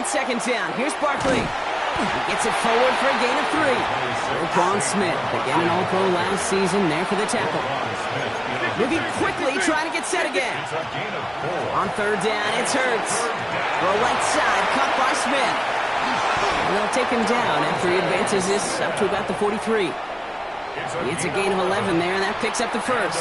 second down. Here's Barkley. He gets it forward for a gain of 3. Roquan Smith, again an All-Pro last season, there for the tackle. Moving quickly, trying to get set again. On third down, it's Hurts. Throw right side, caught by Smith. And they'll take him down after he advances this up to about the 43. It's a gain of 11 there, and that picks up the first.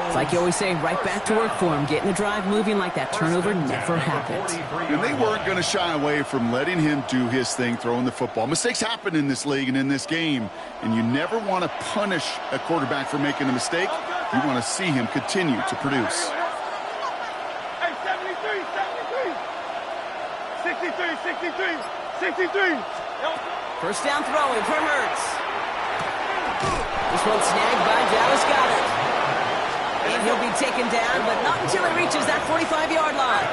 It's like you always say, right back to work for him. Getting the drive moving like that turnover never happened. And they weren't going to shy away from letting him do his thing, throwing the football. Mistakes happen in this league and in this game, and you never want to punish a quarterback for making a mistake. You want to see him continue to produce. Hey, 63. First down throwing for Hurts. This one snagged by Dallas Goedert. And he'll be taken down, but not until he reaches that 45-yard line.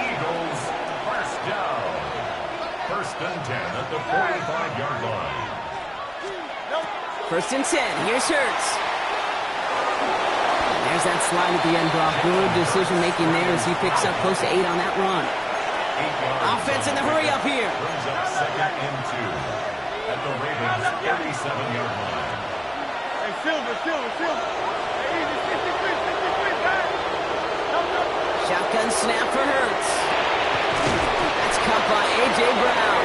Eagles, first down. First and 10 at the 45-yard line. First and 10. Here's Hurts. There's that slide at the end, Brock. Good decision-making there as he picks up close to 8 on that run. Offense in the hurry up here. Brings up second and 2 at the Ravens' 37-yard line. Hey, Silver. Hey, 63, back. Shotgun snap for Hurts. That's caught by A.J. Brown.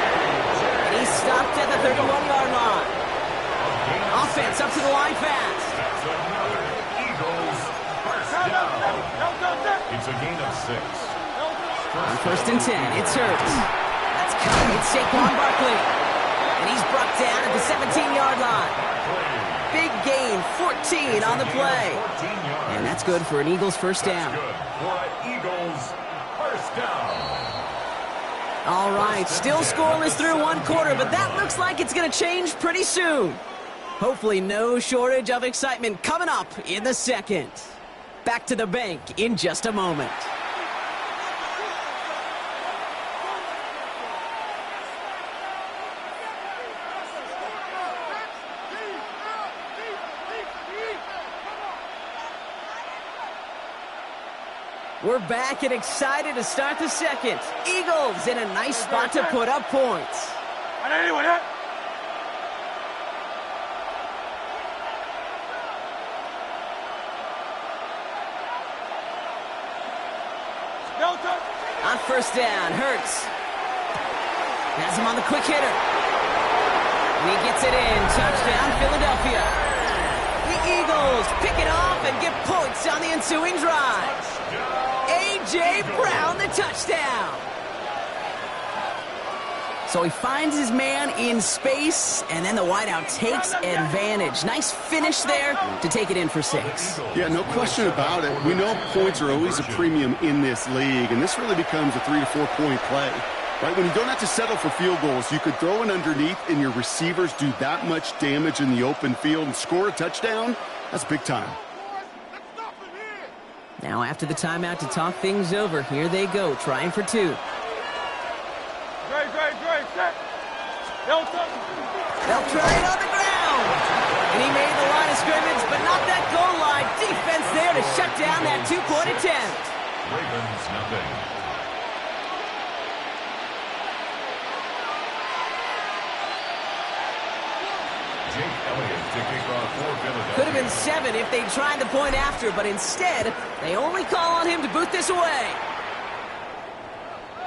And he's stopped at the 31-yard line. Offense up to the line fast. That's another Eagles first down. It's a gain of 6. On first and 10, it's Hurts. That's caught. It's Saquon Barkley. And he's brought down at the 17-yard line. Big gain, 14 on the play. And that's good for an Eagles first down. For an Eagles first down. All right, still scoreless through one quarter, but that looks like it's going to change pretty soon. Hopefully no shortage of excitement coming up in the second. Back to the bank in just a moment. We're back and excited to start the second. Eagles in a nice spot to put up points. On first down, Hurts has him on the quick hitter. And he gets it in. Touchdown, Philadelphia. The Eagles pick it off and get points on the ensuing drive. A.J. Brown, the touchdown. So he finds his man in space, and then the wideout takes advantage. Nice finish there to take it in for 6. Yeah, no question about it. We know points are always a premium in this league, and this really becomes a 3 to 4 point play. Right, when you don't have to settle for field goals, you could throw it underneath and your receivers do that much damage in the open field and score a touchdown. That's big time. Now after the timeout to talk things over, here they go, trying for 2. They'll try it on the ground. And he made the line of scrimmage, but not that goal line. Defense there to shut down that 2-point attempt. Ravens nothing. Could have been 7 if they tried the point after, but instead, they only call on him to boot this away.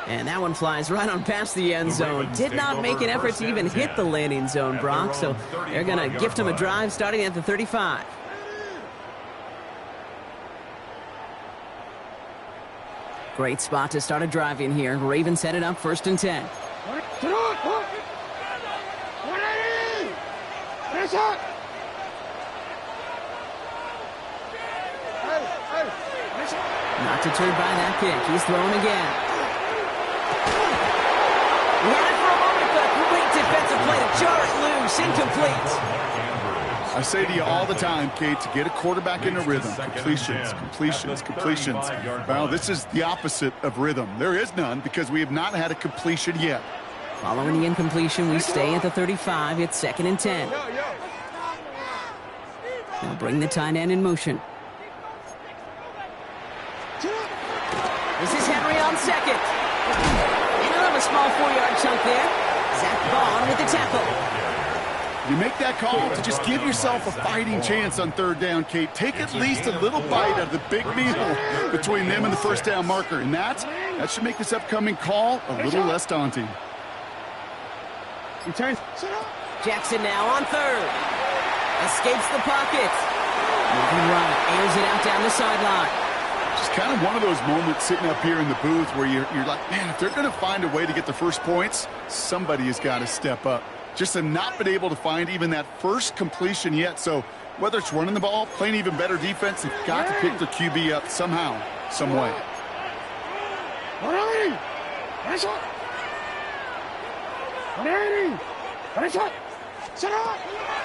And that one flies right on past the end zone. Did not make an effort to even hit the landing zone, Brock, so they're going to gift him a drive starting at the 35. Great spot to start a drive in here. Ravens headed up first and 10. Not deterred by that pick. He's throwing again. He had it for a moment, but a great defensive play to jar it loose. Incomplete. I say to you all the time, Kate, to get a quarterback in a rhythm, completions. Well, this is the opposite of rhythm. There is none because we have not had a completion yet. Following the incompletion, we stay at the 35. It's second and 10. They'll bring the tight end in motion. This is Henry on second. And he'll have a a small 4-yard chunk there. Zach Bond with the tackle. You make that call to just give yourself a fighting chance on third down, Kate. Take at least a little bite out of the big meal between them and the first down marker. And that should make this upcoming call a little less daunting. Jackson now on third. Escapes the pocket. Moving right, airs it out down the sideline. Just kind of one of those moments sitting up here in the booth where you're like, man, if they're going to find a way to get the first points, somebody has got to step up. Just to not been able to find even that first completion yet. So whether it's running the ball, playing even better defense, they've got to pick their QB up somehow, some way.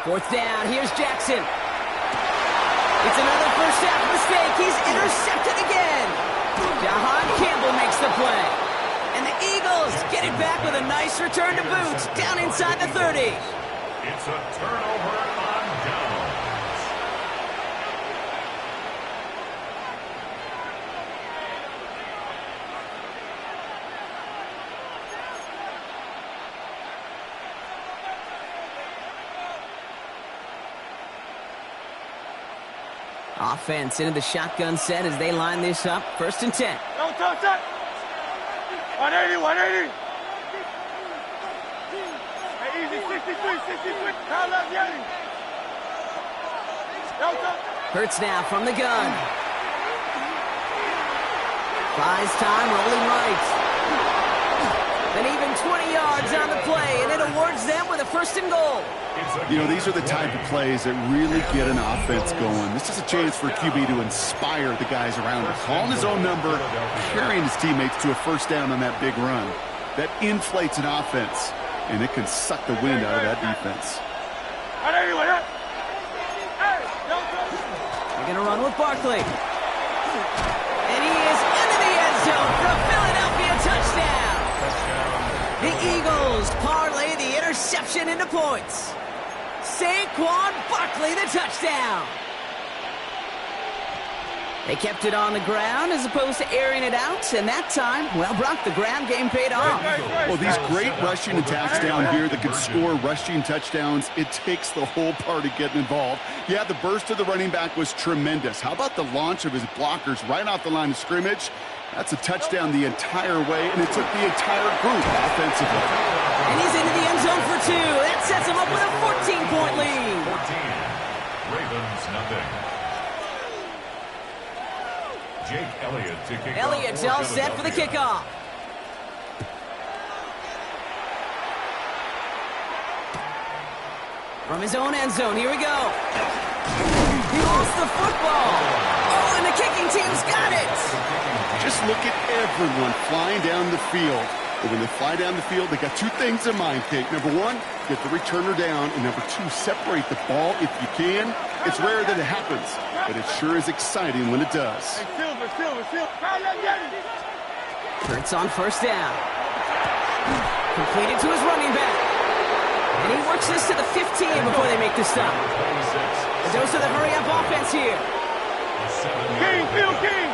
Fourth down, here's Jackson. It's another first half mistake. He's intercepted again. Jahan Campbell makes the play. And the Eagles get it back with a nice return to boot down inside the 30. It's a turnover on downs. Offense into the shotgun set as they line this up. 1st and 10. No touch that. 180, 180. Hey, easy, 63. Kyle left Yeti. No touch. Hurts now from the gun. Buys time, rolling right. An even 20 yards on the play, and it awards them with a 1st and goal. You know, these are the type of plays that really get an offense going. This is a chance for QB to inspire the guys around him. Calling his own number, carrying his teammates to a first down on that big run. That inflates an offense, and it can suck the wind out of that defense. They're going to run with Barkley. And he is into the end zone for a Philadelphia touchdown. The Eagles parlay the interception into points. Saquon Barkley, the touchdown. They kept it on the ground as opposed to airing it out, and that time, well, Brock, the ground game paid off. Well, these great rushing attacks down here that can score rushing touchdowns, it takes the whole party getting involved. Yeah, the burst of the running back was tremendous. How about the launch of his blockers right off the line of scrimmage? That's a touchdown the entire way, and it took the entire group offensively. And he's into the end zone for 2. That sets him up with a 14-point lead. 14. Ravens, nothing. Jake Elliott to kick off. Elliott's all set for the kickoff. From his own end zone, here we go. He lost the football. Oh, and the kicking team's got it. Just look at everyone flying down the field. And when they fly down the field, they got 2 things in mind, Kate. Number 1, get the returner down. And number 2, separate the ball if you can. It's rare that it happens, but it sure is exciting when it does. Hurts on 1st down. Completed to his running back. And he works this to the 15 before they make the stop. A dose of the hurry-up offense here. King, Phil King.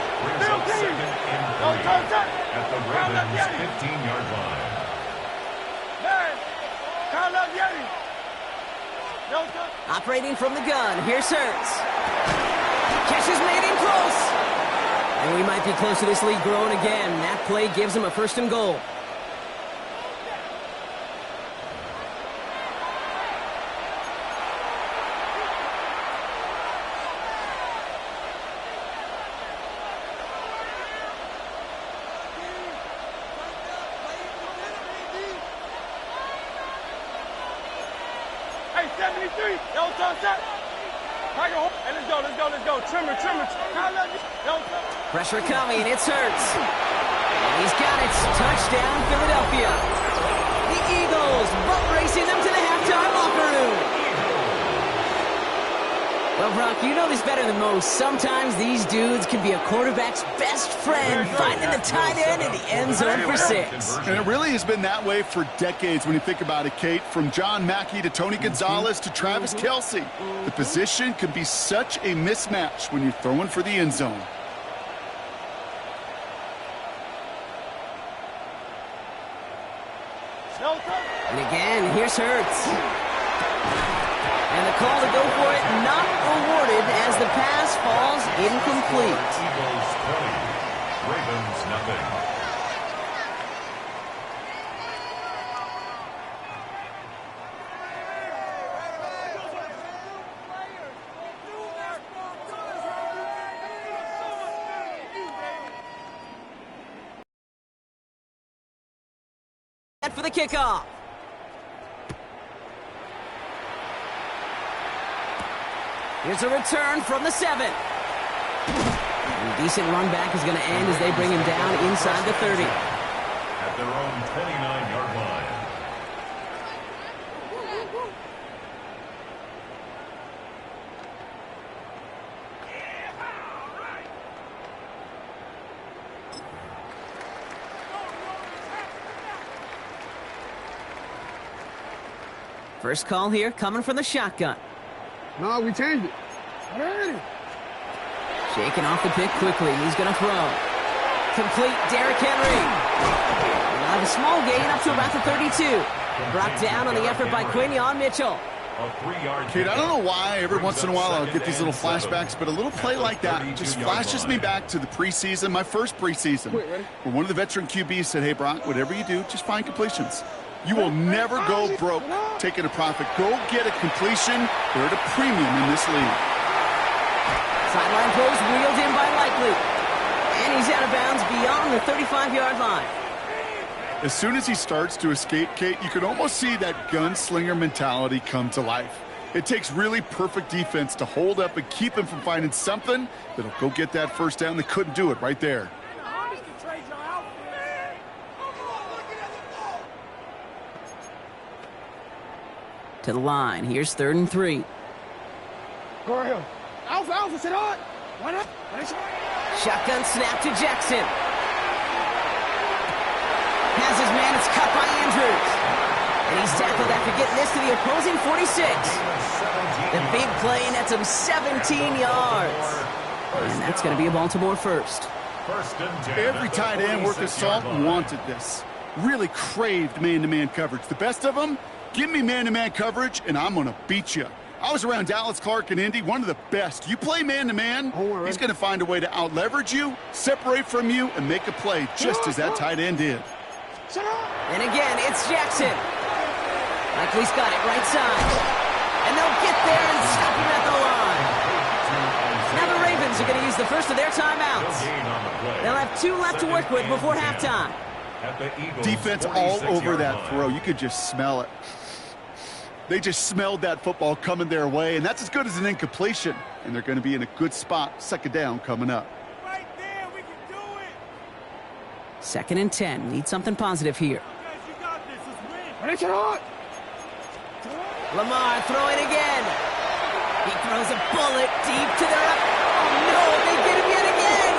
At the Ravens' 15-yard line. Operating from the gun, here's Hurts. Catch is made in close. And we might be close to this lead growing again. That play gives him a 1st and goal. Hey, 73. Don't touch that. Hey, let's go. Trimmer. Pressure coming, it's Hurts. And he's got it. Touchdown, Philadelphia. The Eagles butt racing them to the halftime locker room. Well, Brock, you know this better than most. Sometimes these dudes can be a quarterback's best friend, finding the tight end in the end zone for 6. And it really has been that way for decades when you think about it, Kate. From John Mackey to Tony Gonzalez to Travis Kelce. The position can be such a mismatch when you're throwing for the end zone. And again, here's Hurts. And the call to go for it not awarded as the pass falls incomplete. Eagles 20, Ravens nothing. For the kickoff. Here's a return from the 7. And a decent run back is going to end as they bring him down inside the 30. At their own 29-yard line. First call here coming from the shotgun. No, we changed it. Shaking off the pick quickly. He's going to throw. Complete, Derrick Henry. Now a small gain up to about the 32. Brought down on the effort by Quinion Mitchell. Kate, I don't know why every once in a while I'll get these little flashbacks, but a little play like that just flashes me back to the preseason, my first preseason, where one of the veteran QBs said, hey, Brock, whatever you do, just find completions. You will never go broke taking a profit. Go get a completion. They're at a premium in this league. Sideline throws wheeled in by Likely. And he's out of bounds beyond the 35-yard line. As soon as he starts to escape, Kate, you can almost see that gunslinger mentality come to life. It takes really perfect defense to hold up and keep him from finding something that'll go get that first down. They couldn't do it right there. To the line. Here's 3rd and 3. Go ahead. Alpha, sit on. Why not? Shotgun snap to Jackson. Has his man. It's cut by Andrews. And he's tackled after getting this to the opposing 46. The big play nets him 17 yards. And that's going to be a Baltimore first. Every tight end worth his salt wanted this. Really craved man-to-man coverage. The best of them? Give me man-to-man coverage, and I'm going to beat you. I was around Dallas Clark and Indy, one of the best. You play man-to-man, he's going to find a way to out-leverage you, separate from you, and make a play just as that tight end did. And again, it's Jackson. Likely's got it right side. And they'll get there and stop him at the line. Now the Ravens are going to use the first of their timeouts. They'll have 2 left to work with before halftime. Defense all over that throw. You could just smell it. They just smelled that football coming their way, and that's as good as an incompletion. And they're going to be in a good spot, 2nd down coming up. Right there, we can do it. 2nd and 10. Need something positive here. You got this. Let's win. Lamar throwing again. He throws a bullet deep to the right. Oh, no, they get him yet again.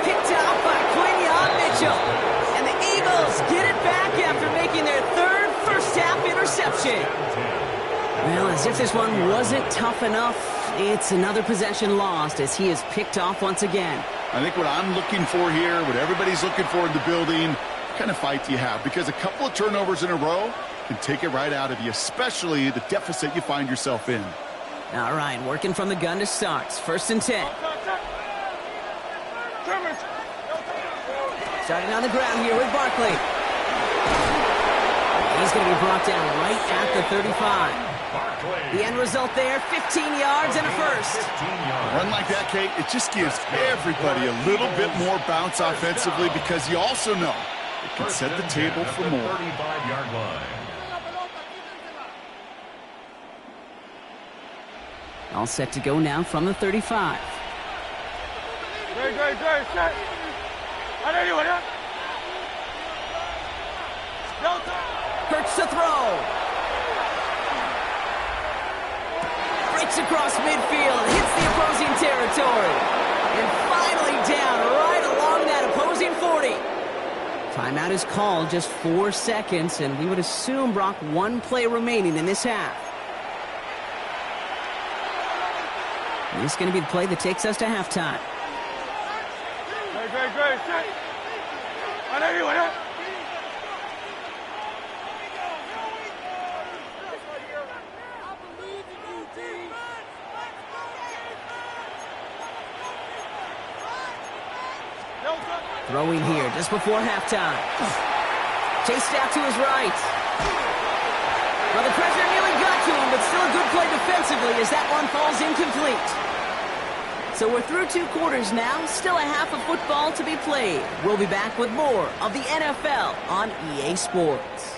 Picked out by Quinion Mitchell. And the Eagles get it back after making their 3rd first-half interception. Well, as if this one wasn't tough enough, it's another possession lost as he is picked off once again. I think what I'm looking for here, what everybody's looking for in the building, what kind of fight do you have? Because a couple of turnovers in a row can take it right out of you, especially the deficit you find yourself in. All right, working from the gun to start. 1st and 10. Starting on the ground here with Barkley. He's going to be brought down right at the 35. The end result there, 15 yards and a first. A run like that, Kate, it just gives everybody a little bit more bounce offensively because you also know it can set the table for more. 35-yard line. All set to go now from the 35. Great, set. Hurts to throw. Breaks across midfield, hits the opposing territory. And finally down right along that opposing 40. Timeout is called, just 4 seconds, and we would assume, Brock, 1 play remaining in this half. This is going to be the play that takes us to halftime. Great, set. Throwing here just before halftime. Chased out to his right. Well, the pressure nearly got to him, but still a good play defensively as that one falls incomplete. So we're through 2 quarters now, still a half of football to be played. We'll be back with more of the NFL on EA Sports.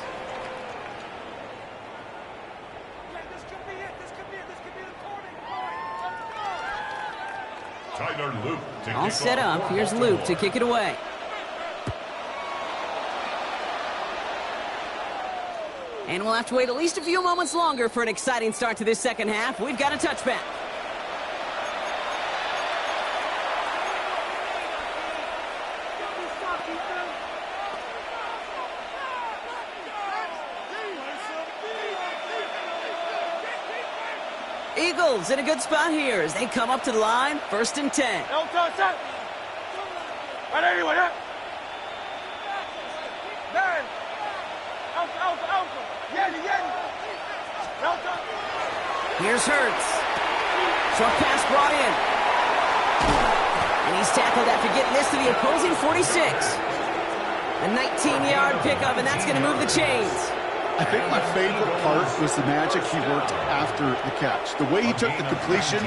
All set up. Here's Luke to kick it away. And we'll have to wait at least a few moments longer for an exciting start to this second half. We've got a touchback. Eagles in a good spot here as they come up to the line. 1st and 10. Here's Hurts. Short pass brought in. And he's tackled after getting this to the opposing 46. A 19-yard pickup, and that's going to move the chains. I think my favorite part was the magic he worked after the catch. The way he took the completion.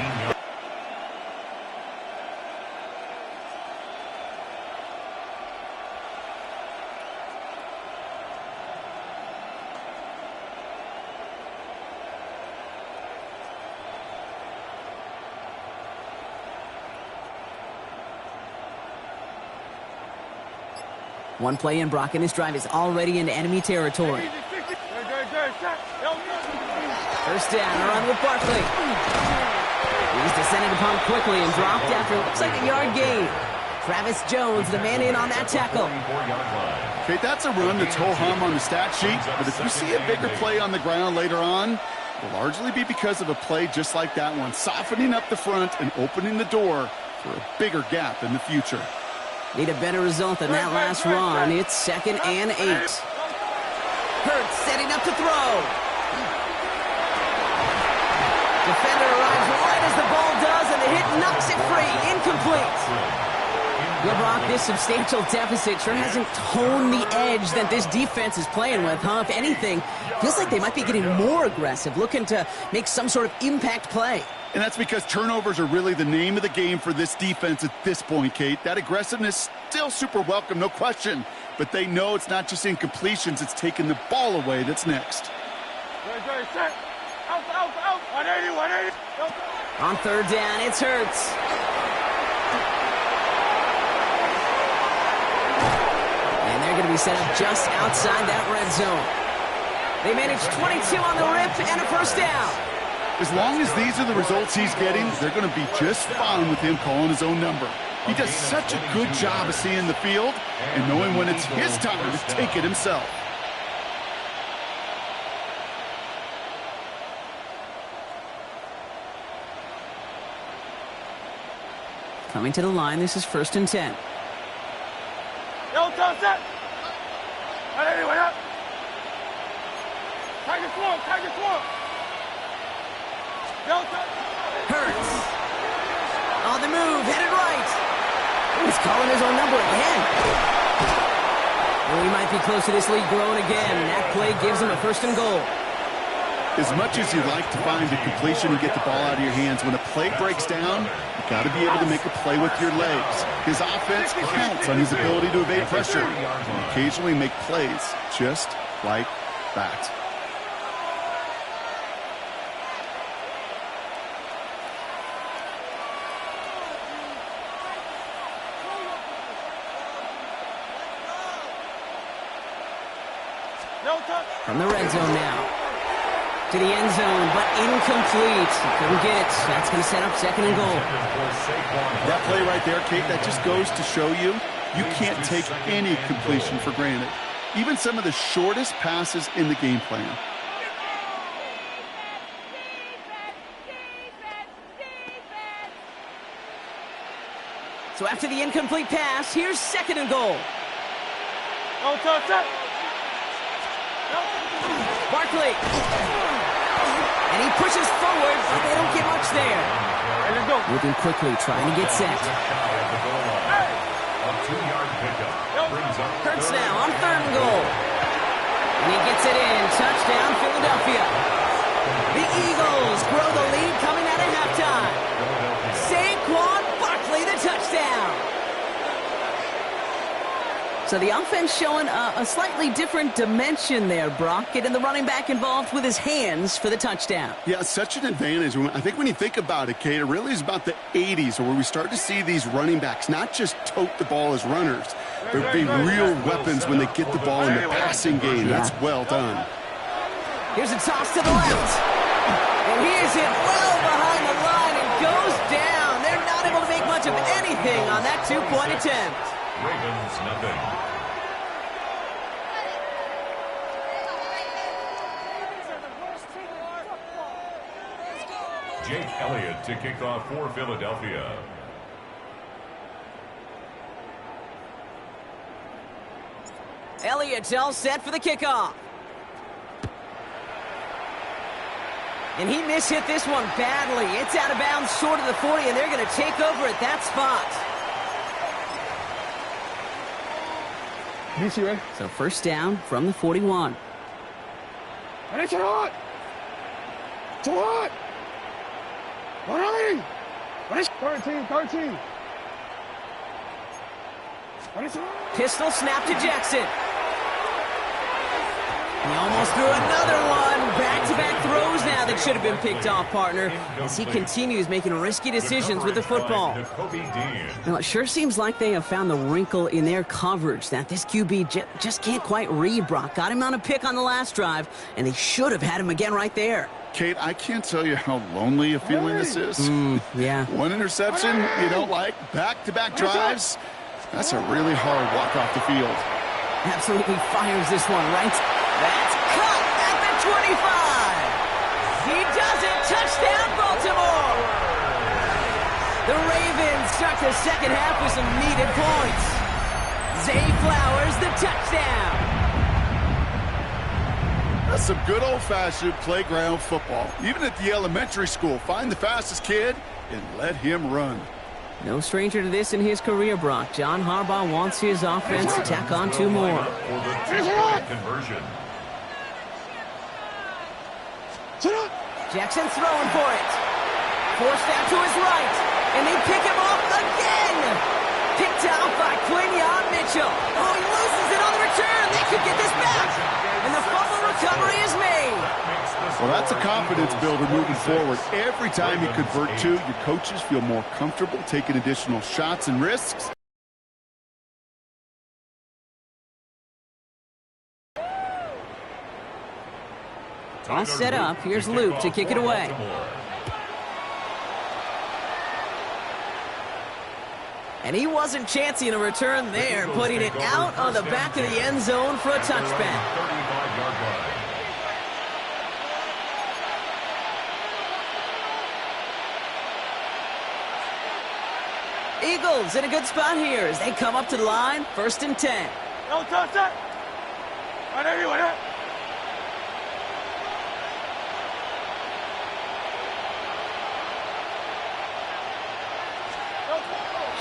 One play in, Brock, and his drive is already into enemy territory. 1st down, a run with Barkley. He's descended upon quickly and dropped after looks like a yard gain. Travis Jones, the man in on that tackle. Okay, that's a run that's ho-hum on the stat sheet, but if you see a bigger play on the ground later on, it will largely be because of a play just like that one, softening up the front and opening the door for a bigger gap in the future. Need a better result than that last run. It's 2nd and 8. Hurts setting up to throw. Defender arrives right as the ball does, and the hit knocks it free. Incomplete. Well, Brock, this substantial deficit sure hasn't toned the edge that this defense is playing with, huh? If anything, feels like they might be getting more aggressive, looking to make some sort of impact play. And that's because turnovers are really the name of the game for this defense at this point, Kate. That aggressiveness still super welcome, no question. But they know it's not just incompletions, it's taking the ball away that's next. On 3rd down, it's Hurts. And they're going to be set up just outside that red zone. They managed 22 on the rip and a 1st down. As long as these are the results he's getting, they're going to be just fine with him calling his own number. He does such a good job of seeing the field and knowing when it's his time to take it himself. Coming to the line, this is 1st and 10. Hurts. On the move, headed right. He's calling his own number again. Well, he might be close to this lead growing again. That play gives him a 1st and goal. As much as you like to find a completion and get the ball out of your hands, when a play breaks down, you've got to be able to make a play with your legs. His offense counts on his ability to evade pressure and occasionally make plays just like that. From the red zone now. To the end zone, but incomplete. Couldn't get it. That's going to set up 2nd and goal. That play right there, Kate, that just goes to show you, you can't take any completion for granted. Even some of the shortest passes in the game plan. So after the incomplete pass, here's 2nd and goal. Barkley. And he pushes forward, but they don't get much there. Moving quickly, trying to get set. A 2-yard pickup brings up Hurts now on 3rd and goal. And he gets it in. Touchdown, Philadelphia. The Eagles grow the lead coming out of halftime. Saquon Barkley, the touchdown. So the offense showing a slightly different dimension there, Brock. Getting the running back involved with his hands for the touchdown. Yeah, such an advantage. I think when you think about it, Kate, it really is about the 80s where we start to see these running backs not just tote the ball as runners, but be real weapons when they get the ball in the passing game. That's well done. Here's a toss to the left. And he is hit well behind the line and goes down. They're not able to make much of anything on that 2-point attempt. Ravens nothing. Jake Elliott to kick off for Philadelphia. Elliott's all set for the kickoff. And he mishit this one badly. It's out of bounds short of the 40, and they're going to take over at that spot. So first down from the 41. And it's a lot. It's a lot. What is 13. Pistol snap to Jackson. He almost threw another one. Back-to-back throws now that should have been picked off, partner, as he continues making risky decisions with the football. Now, it sure seems like they have found the wrinkle in their coverage that this QB just can't quite read, Brock. Got him on a pick on the last drive, and they should have had him again right there. Kate, I can't tell you how lonely a feeling this is. Yeah. One interception you don't like, back-to-back drives. That's a really hard walk off the field. Absolutely fires this one, right? That's cut at the 25. He does it. Touchdown, Baltimore. The Ravens start the second half with some needed points. Zay Flowers, the touchdown. That's some good old-fashioned playground football. Even at the elementary school, find the fastest kid and let him run. No stranger to this in his career, Brock. John Harbaugh wants his offense to tack on 2 more. For the 2-point conversion. Jackson throwing for it. Forced out to his right. And they pick him off again. Picked out by Quinyon Mitchell. Oh, he loses it on the return. They could get this back. And the fumble recovery is made. Well, that's a confidence builder moving forward. Every time you convert 2, your coaches feel more comfortable taking additional shots and risks. All set up. Here's Luke to kick it away. And he wasn't chancing a return there, putting it out on the back of the end zone for a touchback. 35-yard line. Eagles in a good spot here as they come up to the line. 1st and 10. No touch that. Right there, you right.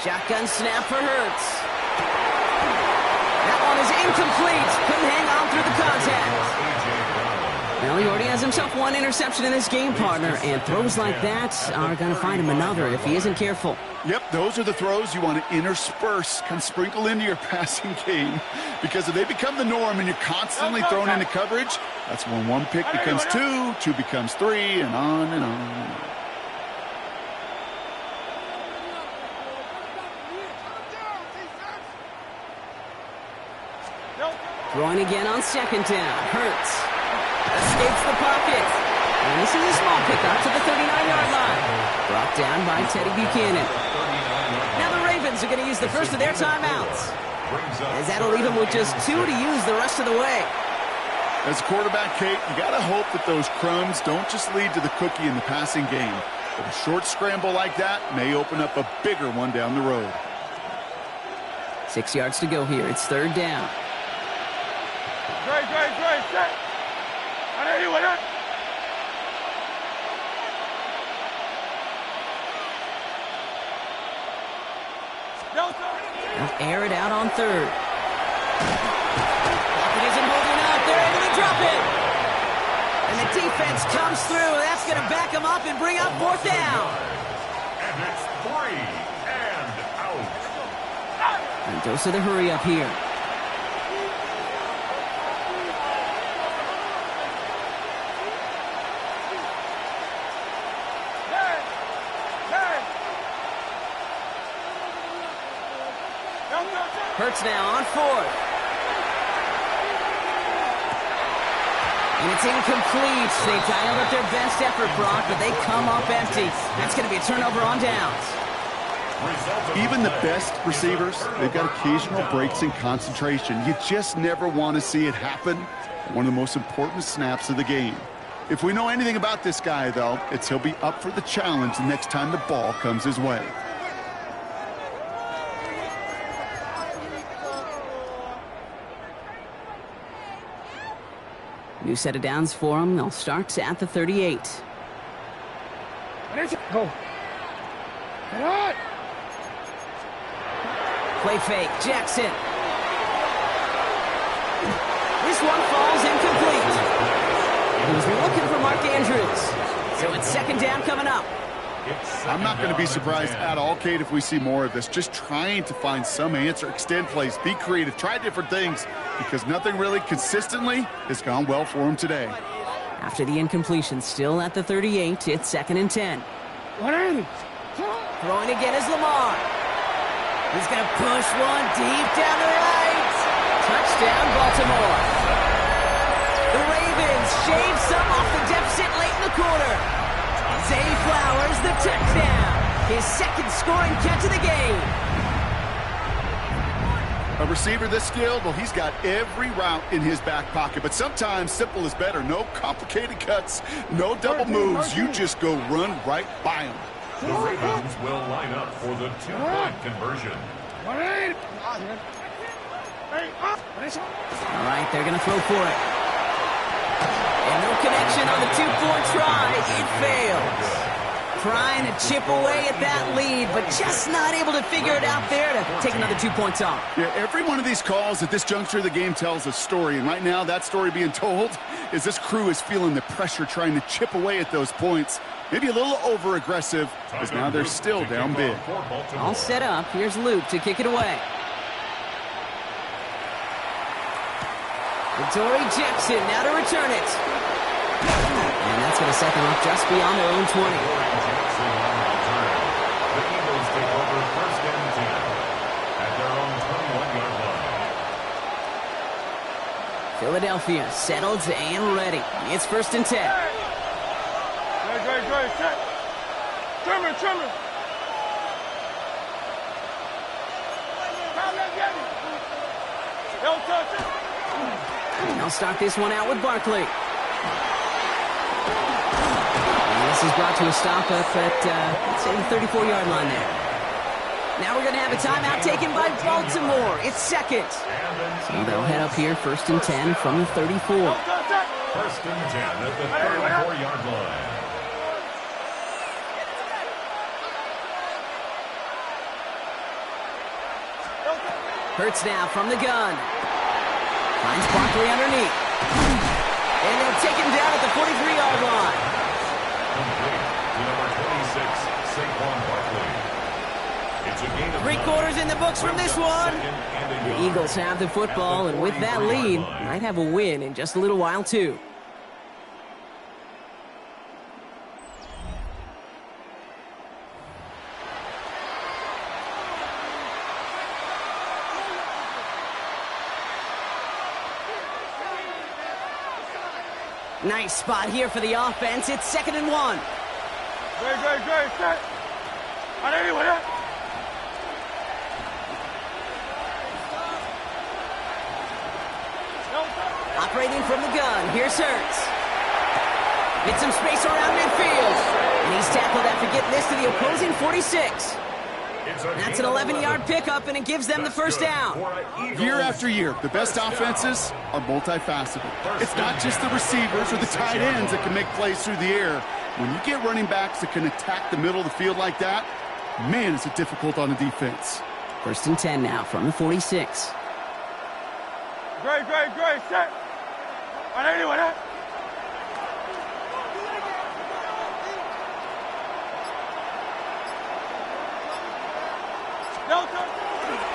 Shotgun snap for Hurts. That one is incomplete. Couldn't hang on through the contact. Well, he already has himself 1 interception in this game, partner, and throws like that are going to find him another if he isn't careful. Yep, those are the throws you want to intersperse, kind of sprinkle into your passing game, because if they become the norm and you're constantly thrown into coverage, that's when 1 pick becomes 2, 2 becomes 3, and on and on and on. Throwing again on 2nd down. Hurts. Escapes the pocket. And this is a small pickup to the 39-yard line. Brought down by Teddy Buchanan. Now the Ravens are going to use the first of their timeouts, as that'll leave them with just 2 to use the rest of the way. As a quarterback, Kate, you got to hope that those crumbs don't just lead to the cookie in the passing game. But a short scramble like that may open up a bigger one down the road. 6 yards to go here. It's 3rd down. Great, set. Right there, you right. Well, air it out on third. It isn't holding up. They're able to drop it. And the defense comes through. That's going to back them up and bring up fourth down. And it's 3 and out. And dose of the hurry up here. Hurts now on fourth. And it's incomplete. They dialed up their best effort, Brock, but they come up empty. That's going to be a turnover on downs. Even the best receivers, they've got occasional breaks in concentration. You just never want to see it happen. One of the most important snaps of the game. If we know anything about this guy, though, it's he'll be up for the challenge the next time the ball comes his way. New set of downs for them. They'll start at the 38. Go. Come on. Play fake. Jackson. This one falls incomplete. He was looking for Mark Andrews. So it's second down coming up. I'm not going to be surprised at all, Kate, if we see more of this. Just trying to find some answer, extend plays, be creative, try different things, because nothing really consistently has gone well for him today. After the incompletion, still at the 38, it's second and 10. Throwing again is Lamar. He's going to push one deep down the right. Touchdown, Baltimore. The Ravens shave some off the deficit late in the quarter. Zay Flowers, the touchdown. His second scoring catch of the game. A receiver this skilled, well, he's got every route in his back pocket, but sometimes simple is better. No complicated cuts, no double moves. You just go run right by him. The Ravens will line up for the two-point conversion. All right, they're going to throw for it. And no connection on the two-point try. It fails. Trying to chip away at that lead, but just not able to figure it out there to take another 2 points off. Yeah, every one of these calls at this juncture of the game tells a story, and right now that story being told is this crew is feeling the pressure trying to chip away at those points. Maybe a little over-aggressive, because now they're still down big. All set up. Here's Luke to kick it away. Dory Jackson now to return it. And that's going to set them up just beyond their own 20. The Eagles take over first and 10 at their own 21-yard line. Philadelphia settled and ready. It's first and 10. Great. Trimmer. Don't touch it. They'll start this one out with Barkley. And this is brought to a stop up at, let's say, the 34-yard line there. Now we're going to have a timeout taken by Baltimore. It's second. So they'll head up here, first and 10 from the 34. First and 10 at the 34-yard line. Hurts now from the gun. Finds Barkley underneath. And they'll take him down at the 43-yard line. Complete to number 26, Saquon Barkley. It's a gain of 3 quarters in the books from this one. The Eagles have the football, and with that lead, might have a win in just a little while, too. Nice spot here for the offense. It's second and 1. Great. Set. Anyway. Operating from the gun. Here's Hurts. Gets some space around midfield. And he's tackled after getting this to the opposing 46. That's an 11-yard pickup, and it gives them the first down. Year after year, the best offenses are multifaceted. It's not just the receivers or the tight ends that can make plays through the air. When you get running backs that can attack the middle of the field like that, man, is it difficult on the defense. First and 10 now from the 46. Great, set. On anyone, huh?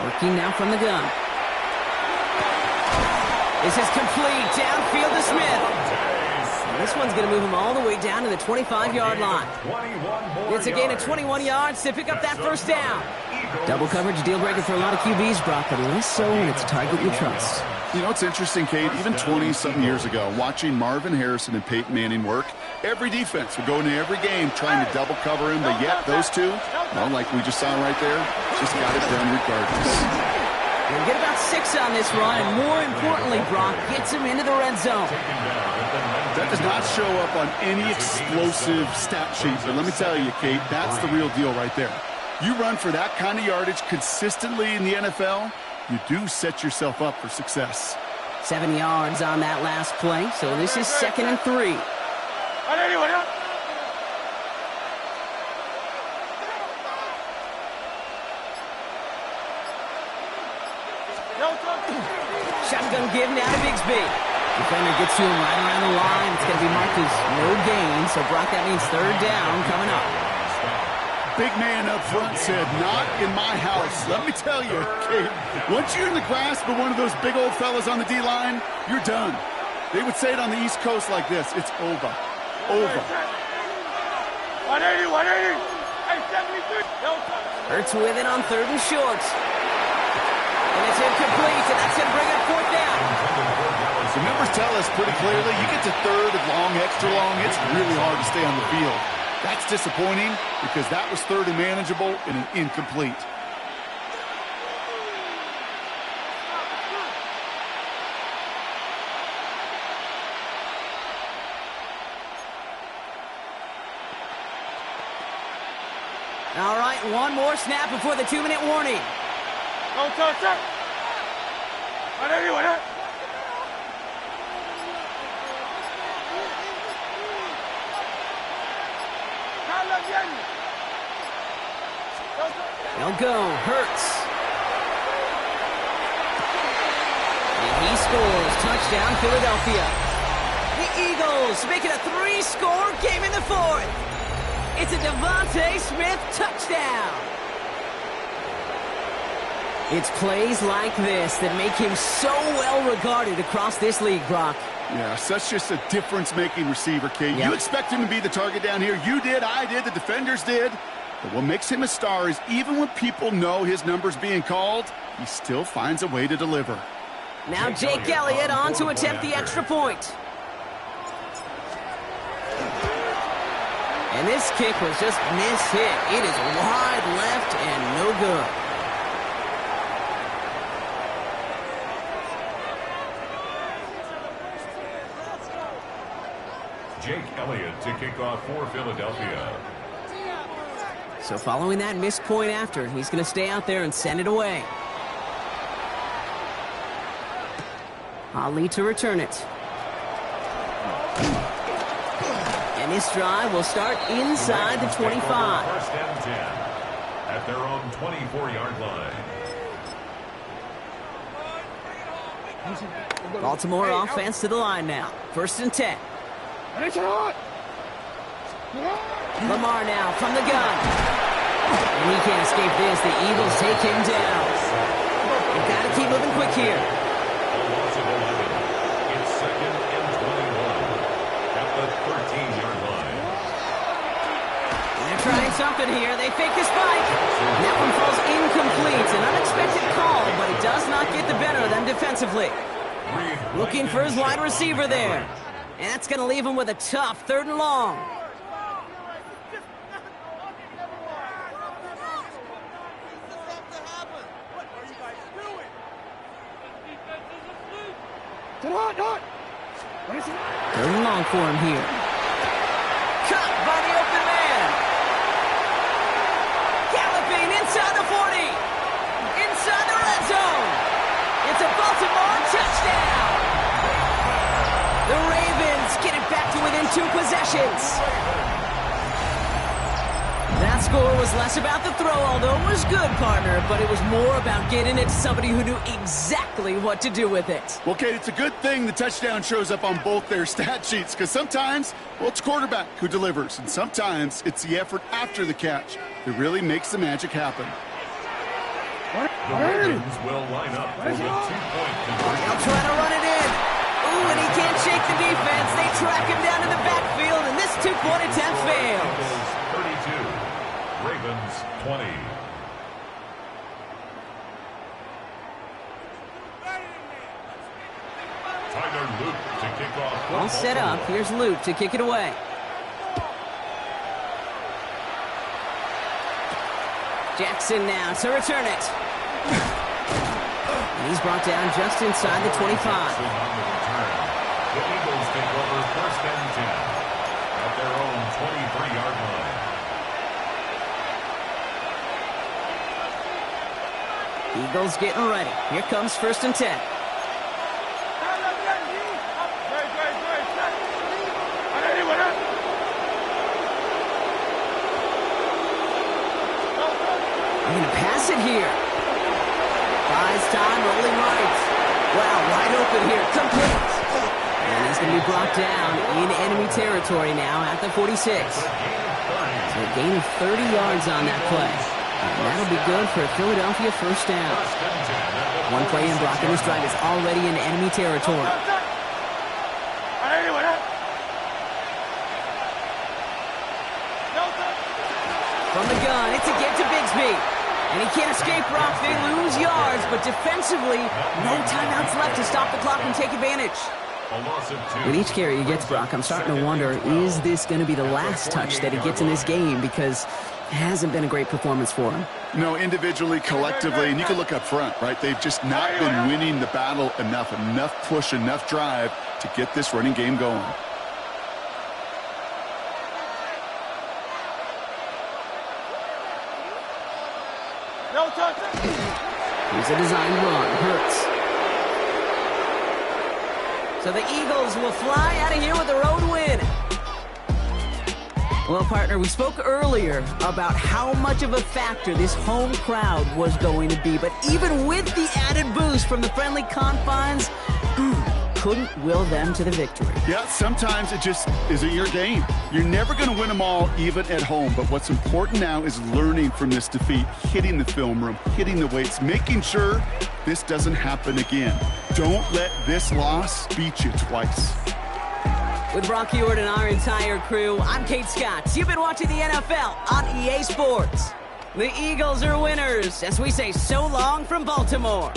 Working now from the gun. This is complete. Downfield to Smith. And this one's going to move him all the way down to the 25-yard line. It's a gain of 21 yards to pick up that first down. Double coverage deal breaker for a lot of QBs, Brock, but less so when it's a target you trust. You know, it's interesting, Kate, even 20-something years ago, watching Marvin Harrison and Peyton Manning work, every defense would go into every game trying to double cover him, but yet those two, well, like we just saw right there, just got it done regardless. He'll get about 6 on this run, and more importantly, Brock gets him into the red zone. That does not show up on any explosive stat sheet, but let me tell you, Kate, that's the real deal right there. You run for that kind of yardage consistently in the NFL, you do set yourself up for success. 7 yards on that last play, so this is 2nd and 3. Shotgun give now to Bigsby. Defender gets to him right around the line. It's going to be marked as no gain, so Brock, that means 3rd down coming up. Big man up front said, not in my house. Let me tell you, Kate, once you're in the grasp of one of those big old fellas on the D-line, you're done. They would say it on the East Coast like this, it's over. Over. 180. Hey, 73. Hurts with it on 3rd and short. And it's incomplete, and that's going to bring up 4th down. The numbers tell us pretty clearly, you get to 3rd and long, extra long, it's really hard to stay on the field. That's disappointing because that was 3rd and manageable and an incomplete. All right, one more snap before the 2-minute warning. Don't touch it. On anyone, huh? They'll go. Hurts. And he scores. Touchdown, Philadelphia. The Eagles make it a 3-score game in the 4th. It's a Devontae Smith touchdown. It's plays like this that make him so well regarded across this league, Brock. Yeah, such just a difference-making receiver, Kate. Yep. You expect him to be the target down here. You did, I did, the defenders did. But what makes him a star is even when people know his number's being called, he still finds a way to deliver. Now Jake Elliott on to attempt the extra point. And this kick was just mishit. It is wide left and no good. Jake Elliott to kick off for Philadelphia. So following that missed point after, he's going to stay out there and send it away. Ali to return it. And this drive will start inside the 25. First and 10 at their own 24-yard line. Baltimore offense to the line now. 1st and 10. Lamar now from the gun. And he can't escape this. The Eagles take him down. You've got to keep moving quick here. A loss of 11. It's 2nd and 21 at the 13-yard line. They're trying something here. They fake the spike. That one falls incomplete. An unexpected call, but it does not get the better of them defensively. Looking for his wide receiver there. And that's going to leave him with a tough 3rd and long. Third and long for him here. Cut by the open man. Galloping inside the 40. Inside the red zone. It's a Baltimore touchdown. The Ravens get it back to within 2 possessions. That's score was less about the throw, although it was good, partner, but it was more about getting it to somebody who knew exactly what to do with it. Well, Kate, it's a good thing the touchdown shows up on both their stat sheets, because sometimes, well, it's quarterback who delivers, and sometimes it's the effort after the catch that really makes the magic happen. The Ravens will line up for the 2-point conversion. They'll try to run it in. Ooh, and he can't shake the defense. They track him down to the backfield, and this two-point attempt fails. Eagles 32, Ravens 20. Tyler Luke to kick off. All set up. Here's Luke to kick it away. Jackson now to return it. And he's brought down just inside the 25. The Eagles take over first and 10 at their own 23-yard line. Eagles getting ready. Here comes first and 10. They're going to pass it here. Buys time, rolling right. Wow, wide open here. Complete. And he's going to be brought down in enemy territory now at the 46. So a gain of 30 yards on that play. And that'll be good for a Philadelphia first down. One play in, Brock, and this drive is already in enemy territory. From the gun, it's a get to Bigsby. And he can't escape, Brock. They lose yards, but defensively, no timeouts left to stop the clock and take advantage. With each carry he gets, Brock, I'm starting to wonder, is this going to be the last touch that he gets in this game? Because it hasn't been a great performance for him. No, individually, collectively, and you can look up front, right? They've just not been winning the battle enough push, enough drive to get this running game going. Here's a design run. Hurts. So the Eagles will fly out of here with a road win. Well, partner, we spoke earlier about how much of a factor this home crowd was going to be. But even with the added boost from the friendly confines, couldn't will them to the victory. Yeah, sometimes it just isn't your game. You're never going to win them all, even at home. But what's important now is learning from this defeat, hitting the film room, hitting the weights, making sure this doesn't happen again. Don't let this loss beat you twice. With Brock Ewart and our entire crew, I'm Kate Scott. You've been watching the NFL on EA Sports. The Eagles are winners as we say so long from Baltimore.